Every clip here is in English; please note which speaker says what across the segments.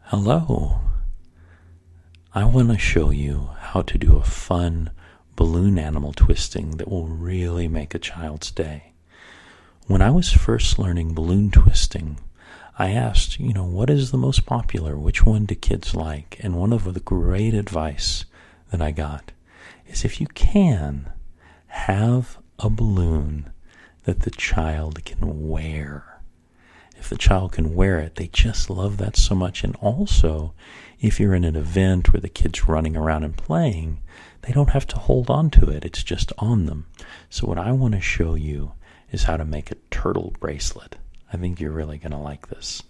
Speaker 1: Hello. I want to show you how to do a fun balloon animal twisting that will really make a child's day. When I was first learning balloon twisting, I asked, what is the most popular? Which one do kids like? And one of the great advice that I got is if you can, have a balloon that the child can wear. If the child can wear it, they just love that so much. And also, if you're in an event where the kid's running around and playing, they don't have to hold on to it. It's just on them. So what I want to show you is how to make a turtle bracelet. I think you're really going to like this.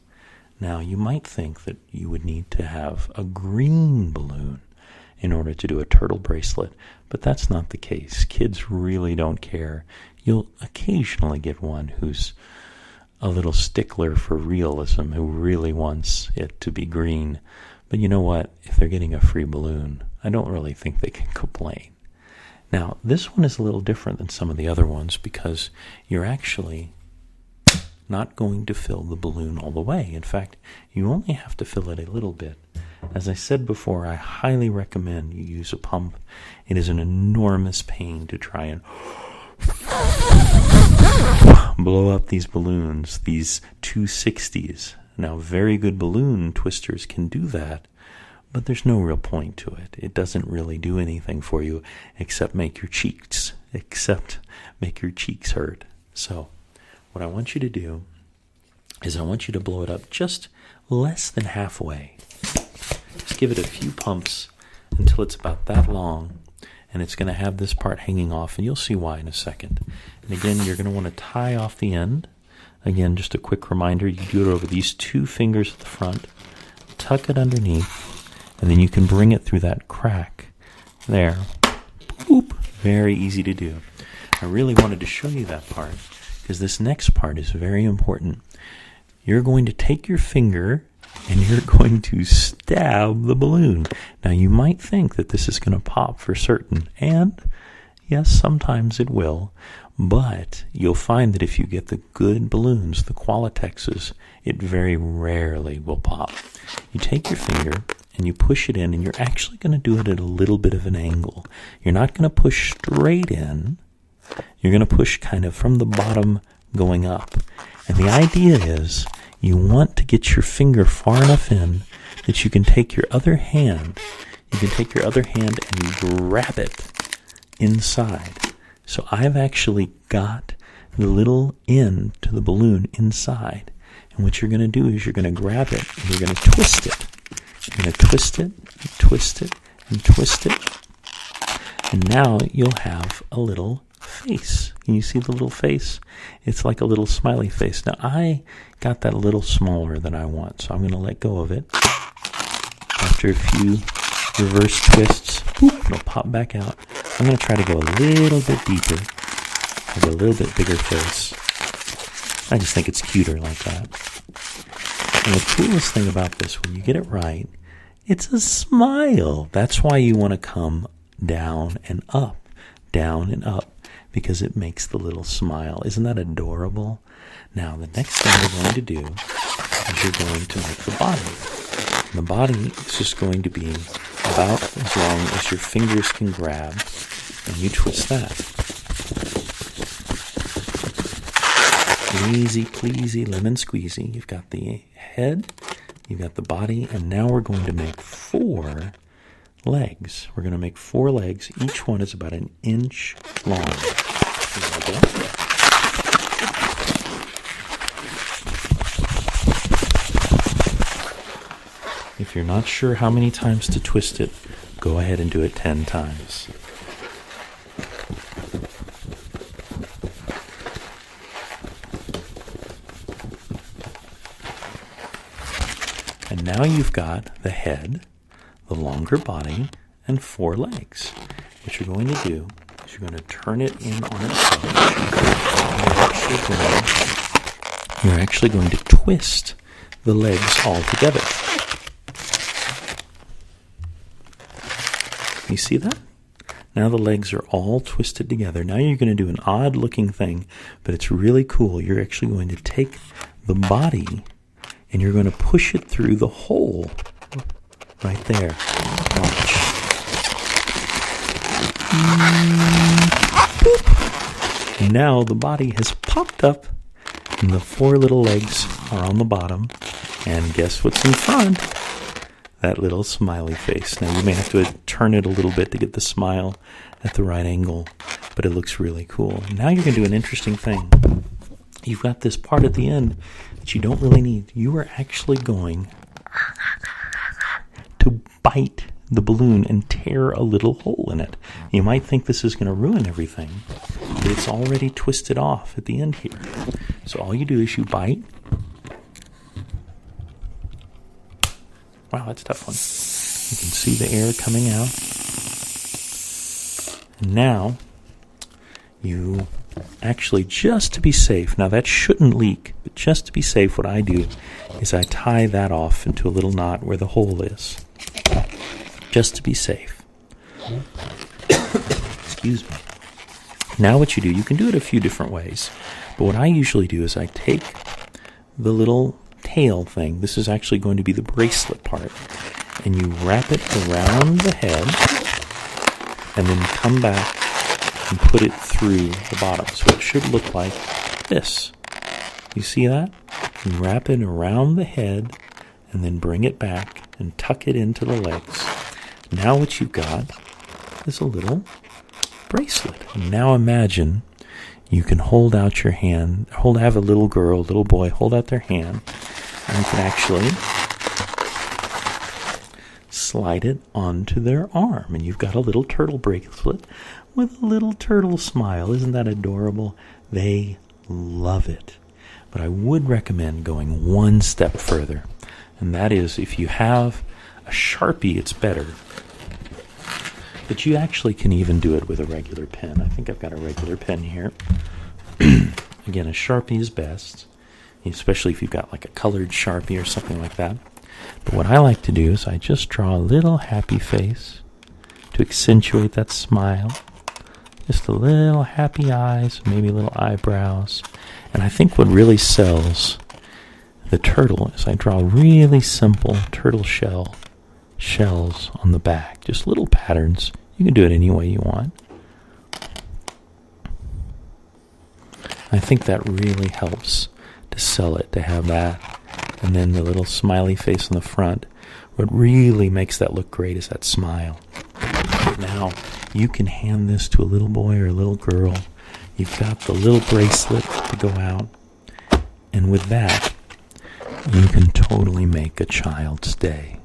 Speaker 1: Now, you might think that you would need to have a green balloon in order to do a turtle bracelet, but that's not the case. Kids really don't care. You'll occasionally get one who's a little stickler for realism, who really wants it to be green. But you know what? If they're getting a free balloon, I don't really think they can complain. Now, this one is a little different than some of the other ones because you're actually not going to fill the balloon all the way. In fact, you only have to fill it a little bit. As I said before, I highly recommend you use a pump. It is an enormous pain to try and blow up these balloons, these 260s. Now, very good balloon twisters can do that, but there's no real point to it. It doesn't really do anything for you except make your cheeks hurt. So, what I want you to do is I want you to blow it up just less than halfway. Just give it a few pumps until it's about that long, and it's going to have this part hanging off, and you'll see why in a second. And again, you're going to want to tie off the end. Again, just a quick reminder, you do it over these two fingers at the front, tuck it underneath, and then you can bring it through that crack there. Boop. Very easy to do. I really wanted to show you that part because this next part is very important. You're going to take your finger and you're going to stab the balloon. Now, you might think that this is going to pop for certain, and yes, sometimes it will, but you'll find that if you get the good balloons, the Qualitexes, it very rarely will pop. You take your finger and you push it in, and you're actually going to do it at a little bit of an angle. You're not going to push straight in. You're going to push kind of from the bottom going up. And the idea is you want to get your finger far enough in that you can take your other hand. You can take your other hand and grab it inside. So I've actually got the little end to the balloon inside. And what you're going to do is you're going to grab it and you're going to twist it. You're going to twist it, twist it, and twist it. And now you'll have a little face. Can you see the little face? It's like a little smiley face. Now, I got that a little smaller than I want, so I'm going to let go of it. After a few reverse twists, it'll pop back out. I'm going to try to go a little bit deeper, have a little bit bigger face. I just think it's cuter like that. And the coolest thing about this, when you get it right, it's a smile. That's why you want to come down and up, because it makes the little smile. Isn't that adorable? Now, the next thing we're going to do is you're going to make the body. And the body is just going to be about as long as your fingers can grab, and you twist that. Easy pleasy, lemon squeezy. You've got the head, you've got the body, and now we're going to make 4 legs. We're going to make 4 legs. Each one is about an inch long. If you're not sure how many times to twist it, go ahead and do it 10 times. And now you've got the head, the longer body, and 4 legs. What you're going to do is you're going to turn it in on itself. You're actually going to twist the legs all together. You see that? Now the legs are all twisted together. Now you're going to do an odd looking thing, but it's really cool. You're actually going to take the body and you're going to push it through the hole right there. Watch. And now the body has popped up, and the 4 little legs are on the bottom. And guess what's in front? That little smiley face. Now you may have to turn it a little bit to get the smile at the right angle, but it looks really cool. Now you're going to do an interesting thing. You've got this part at the end that you don't really need. You are actually going to bite the balloon and tear a little hole in it. You might think this is going to ruin everything, but it's already twisted off at the end here. So all you do is you bite. Wow, that's a tough one. You can see the air coming out. And now, you actually, just to be safe, now that shouldn't leak, but just to be safe, what I do is I tie that off into a little knot where the hole is. Just to be safe. Excuse me. Now what you do, you can do it a few different ways, but what I usually do is I take the little tail thing. This is actually going to be the bracelet part. And you wrap it around the head and then come back and put it through the bottom. So it should look like this. You see that? You wrap it around the head and then bring it back and tuck it into the legs. Now what you've got is a little bracelet. And now imagine you can hold out your hand, have a little girl, little boy, hold out their hand, and you can actually slide it onto their arm. And you've got a little turtle bracelet with a little turtle smile. Isn't that adorable? They love it. But I would recommend going one step further. And that is, if you have a Sharpie, it's better. But you actually can even do it with a regular pen. I think I've got a regular pen here. Again, a Sharpie is best, especially if you've got like a colored Sharpie or something like that. But what I like to do is I just draw a little happy face to accentuate that smile. Just a little happy eyes, maybe little eyebrows. And I think what really sells the turtle is I draw really simple turtle shells on the back. Just little patterns. You can do it any way you want. I think that really helps to sell it, to have that. And then the little smiley face on the front. What really makes that look great is that smile. Now, you can hand this to a little boy or a little girl. You've got the little bracelet to go out. And with that, you can totally make a child's day.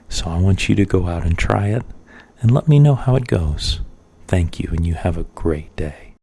Speaker 1: So I want you to go out and try it, and let me know how it goes. Thank you, and you have a great day.